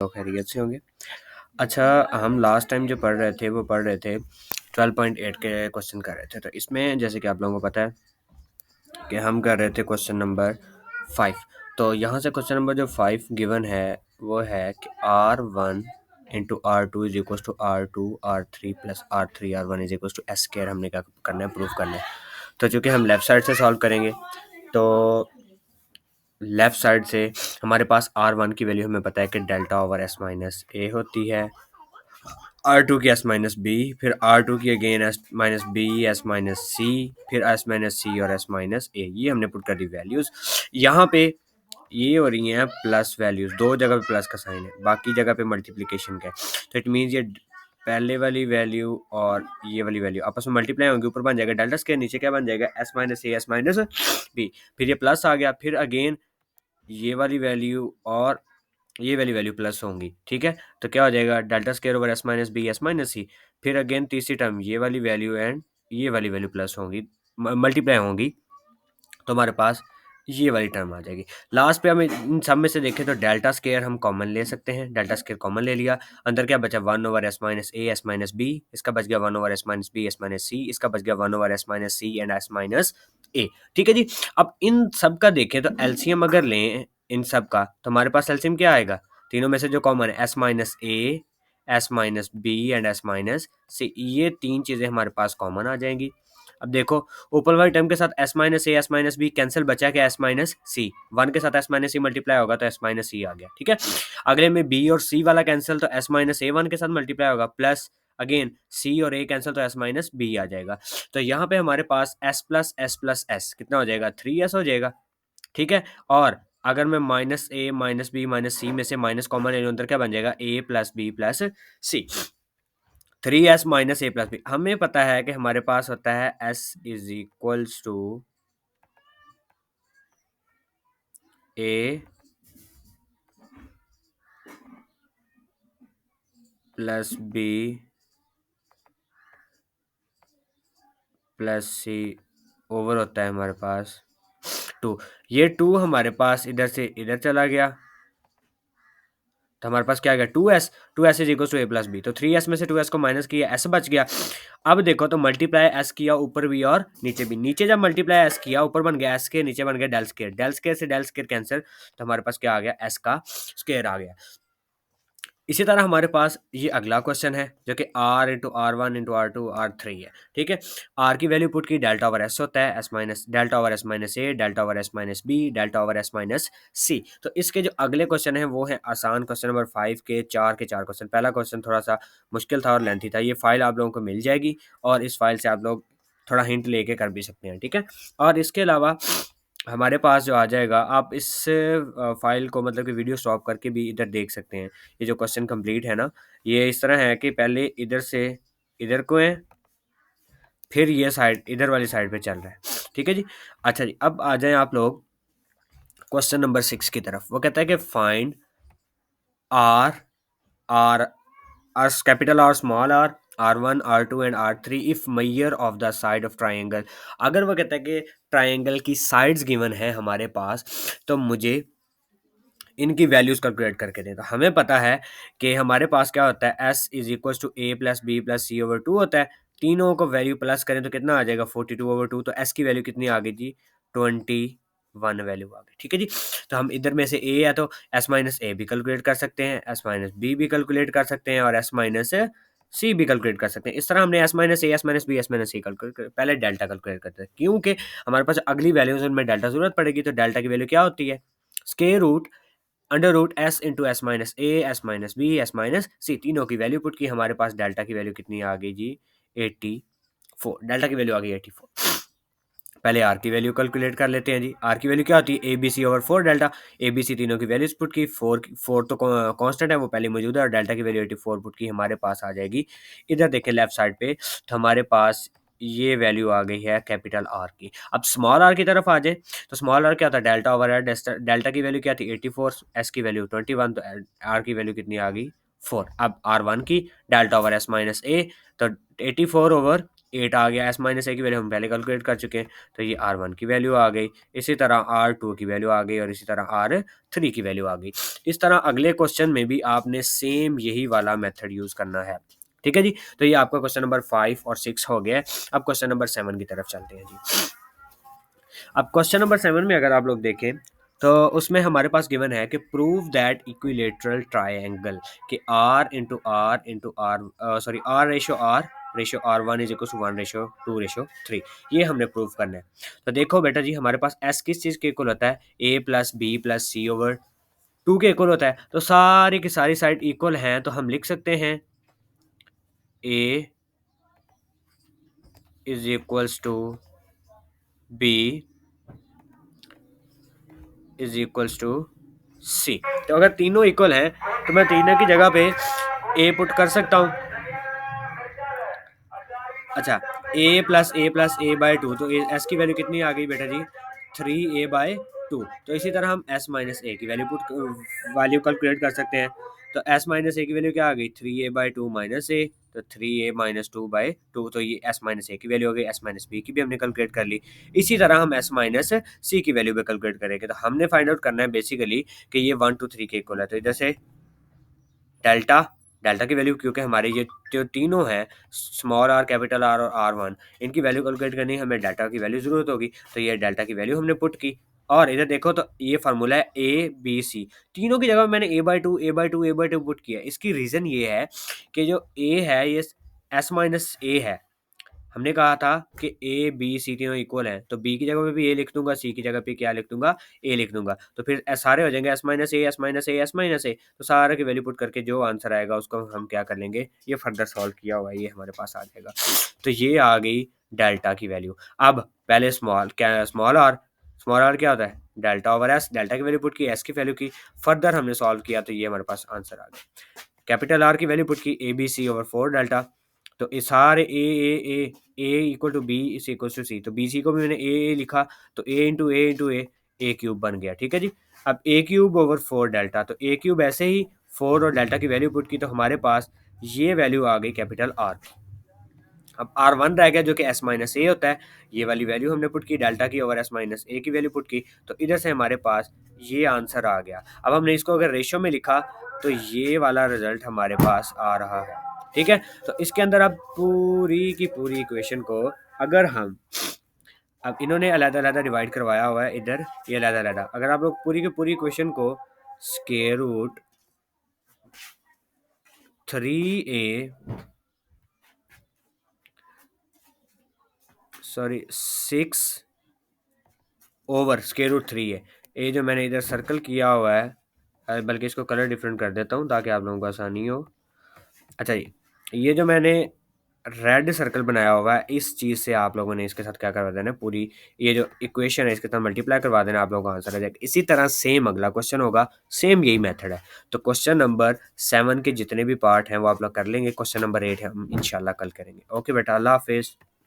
लोग खैरियत से होंगे। अच्छा, हम लास्ट टाइम जो पढ़ रहे थे वो पढ़ रहे थे 12.8 के क्वेश्चन कर रहे थे। तो इसमें जैसे कि आप लोगों को पता है कि हम कर रहे थे क्वेश्चन नंबर 5। तो यहाँ से क्वेश्चन नंबर जो 5 गिवन है वो है कि R1 into R2 is equal to R2 R3 plus R3 R1 is equal to S square. हमने क्या करना है, प्रूफ करना है। तो चूँकि हम लेफ्ट साइड से सॉल्व करेंगे तो लेफ्ट साइड से हमारे पास R1 की वैल्यू हमें पता है कि डेल्टा ओवर S माइनस ए होती है, R2 की S माइनस बी, फिर R2 की again S minus B, S minus C, फिर S माइनस सी और S माइनस ए। ये हमने पुट कर दी वैल्यूज़। यहाँ पे ये हो रही हैं प्लस वैल्यूज़, दो जगह पे प्लस का साइन है, बाकी जगह पे मल्टीप्लिकेशन का है। तो इट मीन्स ये पहले वाली वैल्यू और ये वाली वैल्यू आपस में मल्टीप्लाई होंगी, ऊपर बन जाएगा डेल्टा स्क्वायर, नीचे क्या बन जाएगा S minus A S minus B. फिर ये प्लस आ गया, फिर अगेन ये वाली वैल्यू और ये वाली वैल्यू प्लस होंगी। ठीक है, तो क्या हो जाएगा delta square over S minus B S minus C. फिर अगेन तीसरी टर्म ये वाली वैल्यू एंड ये वाली वैल्यू प्लस होंगी, मल्टीप्लाई होंगी, तो हमारे पास ये वाली टर्म आ जाएगी। लास्ट पे हम इन सब में से देखें तो डेल्टा स्क्वायर हम कॉमन ले सकते हैं। डेल्टा स्क्वायर कॉमन ले लिया, अंदर क्या बचा 1 over S minus A S minus B, इसका बच गया 1 over S minus B S minus C, इसका बच गया 1 over S minus C and S minus A. ठीक है जी। अब इन सब का देखें तो एलसीएम अगर लें इन सब का तो हमारे पास एलसीएम क्या आएगा, तीनों में से जो कॉमन है S minus A S minus B and S minus C, ये तीन चीज़ें हमारे पास कॉमन आ जाएंगी। अब देखो ऊपर वाली टर्म के साथ S minus A S minus B cancel, बचा क्या S माइनस सी। 1 के साथ S माइनस सी मल्टीप्लाई होगा तो S माइनस सी आ गया। ठीक है, अगले में B और C वाला कैंसिल तो S माइनस ए 1 के साथ मल्टीप्लाई होगा, प्लस अगेन C और A कैंसिल तो S माइनस बी आ जाएगा। तो यहाँ पे हमारे पास S प्लस S कितना हो जाएगा, 3S हो जाएगा। ठीक है, और अगर मैं माइनस ए माइनस बी माइनस सी में से माइनस कॉमन ले लूँ तो क्या बन जाएगा, A plus B plus C. 3S minus A plus B, हमें पता है कि हमारे पास होता है S is equals to A plus B plus C over होता है हमारे पास 2। ये 2 हमारे पास इधर से इधर चला गया तो हमारे पास क्या आ गया 2S is equal to A plus B. तो 3S में से 2S को माइनस किया, S बच गया। अब देखो तो मल्टीप्लाई S किया ऊपर भी और नीचे भी, नीचे जब मल्टीप्लाई S किया ऊपर बन गया S के, नीचे बन गया डेल स्क्वायर, डेल स्क्वायर से डेल स्क्वायर कैंसिल, तो हमारे पास क्या आ गया, S का स्क्वायर आ गया। इसी तरह हमारे पास ये अगला क्वेश्चन है जो कि R into R1 into R2 R3 है। ठीक है, R की वैल्यू पुट की, डेल्टा ओवर S होता है, S minus delta over S minus A, delta over S minus B, delta over S minus C. तो इसके जो अगले क्वेश्चन है वो है आसान क्वेश्चन नंबर 5 के चार क्वेश्चन। पहला क्वेश्चन थोड़ा सा मुश्किल था और लेंथी था। ये फाइल आप लोगों को मिल जाएगी और इस फाइल से आप लोग थोड़ा हिंट लेके कर भी सकते हैं। ठीक है, और इसके अलावा हमारे पास जो आ जाएगा, आप इस फाइल को मतलब कि वीडियो स्टॉप करके भी इधर देख सकते हैं। ये जो क्वेश्चन कंप्लीट है ना, ये इस तरह है कि पहले इधर से इधर को है, फिर ये साइड इधर वाली साइड पे चल रहा है। ठीक है जी। अच्छा जी, अब आ जाएं आप लोग क्वेश्चन नंबर 6 की तरफ। वो कहता है कि find R R R capital R small R R1 R2 and R3 if measure of the side of triangle. अगर वो कहता है कि ट्राइंगल की साइड्स गिवन है हमारे पास तो मुझे इनकी वैल्यूज कैलकुलेट करके दें। तो हमें पता है कि हमारे पास क्या होता है, S is equal to A plus B plus C over 2 होता है। तीनों को वैल्यू प्लस करें तो कितना आ जाएगा, 42 ओवर 2। तो S की वैल्यू कितनी आ गई जी, 21 वैल्यू आ गई। ठीक है जी। तो हम इधर में से A है तो S माइनस ए भी कैलकुलेट कर सकते हैं, S माइनस बी भी कैलकुलेट कर सकते हैं और S माइनस सी भी कैलकुलेट कर सकते हैं। इस तरह हमने S minus A S minus B S minus C calculate कर, पहले डेल्टा कैलकुलेट करते हैं क्योंकि हमारे पास अगली वैल्यूज में डेल्टा जरूरत पड़ेगी। तो डेल्टा की वैल्यू क्या होती है, square root under root S into S minus A S minus B S minus C. तीनों की वैल्यू पुट की, हमारे पास डेल्टा की वैल्यू कितनी आ गई जी, 84। डेल्टा की वैल्यू आ गई 84। पहले R की वैल्यू कैलकुलेट कर लेते हैं जी। R की वैल्यू क्या होती है, A B C over 4 delta. A B C तीनों की वैल्यूज पुट की, 4 तो कांस्टेंट है वो पहले मौजूद है, और डेल्टा की वैल्यू 84 पुट की, हमारे पास आ जाएगी इधर देखें लेफ्ट साइड पे। तो हमारे पास ये वैल्यू आ गई है कैपिटल R की। अब स्मॉल r की तरफ आ जाए तो स्मॉल r क्या था, डेल्टा ओवर है। डेल्टा की वैल्यू क्या थी 84, S की वैल्यू 21, तो R की वैल्यू कितनी आ गई 4। अब R1 की delta over S minus A, तो 84 ओवर 8 आ गया, एस माइनस ए की वैल्यू हम पहले कैलकुलेट कर चुके हैं, तो ये R1 की वैल्यू आ गई, इसी तरह R2 की वैल्यू आ गई और इसी तरह R3 की वैल्यू आ गई। इस तरह अगले क्वेश्चन में भी आपने सेम यही वाला मेथड यूज़ करना है। ठीक है जी, तो ये आपका क्वेश्चन नंबर 5 और 6 हो गया है। अब क्वेश्चन नंबर 7 की तरफ चलते हैं जी। अब क्वेश्चन नंबर 7 में अगर आप लोग देखें तो उसमें हमारे पास गिवन है कि प्रूव दैट इक्विलेटरल ट्राइंगल कि ratio R1 is equal to 1 ratio 2 ratio 3, ये हमने प्रूव करना है। तो देखो बेटा जी, हमारे पास S किस चीज़ के इक्वल होता है, A plus B plus C over 2 के इक्वल होता है। तो सारी की सारी साइड इक्वल हैं, तो हम लिख सकते हैं A is equals to B is equals to C. तो अगर तीनों इक्वल हैं तो मैं तीनों की जगह पे ए पुट कर सकता हूँ। अच्छा, ए प्लस ए बाई टू, तो एस की वैल्यू कितनी आ गई बेटा जी, 3a/2। तो इसी तरह हम s माइनस ए की वैल्यू कैलकुलेट कर सकते हैं। तो s माइनस ए की वैल्यू क्या आ गई, 3a/2 माइनस ए, तो 3a माइनस 2/2, तो ये s माइनस ए की वैल्यू हो गई। s माइनस बी की भी हमने कैलकुलेट कर ली। इसी तरह हम s माइनस सी की वैल्यू भी कैलकुलेट करेंगे। तो हमने फाइंड आउट करना है बेसिकली कि ये 1 2 3 के इक्वल है। तो इधर से डेल्टा डेल्टा की वैल्यू, क्योंकि हमारे ये जो तीनों हैं स्मॉल आर, कैपिटल आर और R1, इनकी वैल्यू कैलकुलेट करनी है, हमें डेल्टा की वैल्यू ज़रूरत होगी। तो ये डेल्टा की वैल्यू हमने पुट की और इधर देखो तो ये फार्मूला है ए बी सी, तीनों की जगह मैंने a/2 पुट किया। इसकी रीज़न ये है कि जो ए है ये s माइनस ए है। हमने कहा था कि ए बी सी तीनों इक्वल हैं, तो बी की जगह पे भी ए लिख दूंगा, सी की जगह पे क्या लिख दूंगा, ए लिख दूंगा। तो फिर सारे हो जाएंगे S minus A S minus A S minus A. तो सारे की वैल्यू पुट करके जो आंसर आएगा उसको हम क्या कर लेंगे, ये फर्दर सॉल्व किया हुआ है, ये हमारे पास आ जाएगा। तो ये आ गई डेल्टा की वैल्यू। अब पहले स्मॉल आर क्या होता है, डेल्टा ओवर एस, डेल्टा की वैल्यू पुट की, एस की वैल्यू की, फर्दर हमने सॉल्व किया तो ये हमारे पास आंसर आ गया। कैपिटल आर की वैल्यू पुट की, A B C over 4 delta. तो ये सारे A equal to B is equal to C, तो बी सी को भी मैंने ए लिखा, तो ए क्यूब बन गया। ठीक है जी। अब ए क्यूब ओवर 4 डेल्टा, तो ए क्यूब ऐसे ही 4 और डेल्टा की वैल्यू पुट की, तो हमारे पास ये वैल्यू आ गई कैपिटल आर की। अब R1 रह गया जो कि s माइनस ए होता है, ये वाली वैल्यू हमने पुट की डेल्टा की ओवर s माइनस ए की वैल्यू पुट की, तो इधर से हमारे पास ये आंसर आ गया। अब हमने इसको अगर रेशियो में लिखा तो ये वाला रिजल्ट हमारे पास आ रहा है। ठीक है, तो इसके अंदर अब पूरी की पूरी इक्वेशन को अगर हम, अब इन्होंने अलग-अलग डिवाइड करवाया हुआ है, इधर ये अलग-अलग, अगर आप लोग पूरी की पूरी इक्वेशन को square root 6 over square root 3 है। ये जो मैंने इधर सर्कल किया हुआ है, बल्कि इसको कलर डिफरेंट कर देता हूँ ताकि आप लोगों को आसानी हो। अच्छा जी, ये जो मैंने रेड सर्कल बनाया हुआ है, इस चीज़ से आप लोगों ने इसके साथ क्या करवा देना है, पूरी ये जो इक्वेशन है इसके साथ मल्टीप्लाई करवा देना, आप लोगों का आंसर आ जाएगा। इसी तरह सेम अगला क्वेश्चन होगा, सेम यही मेथड है। तो क्वेश्चन नंबर 7 के जितने भी पार्ट हैं वो आप लोग कर लेंगे। क्वेश्चन नंबर 8 हम इंशाल्लाह कल करेंगे। ओके बेटा, अल्लाह हाफिज़।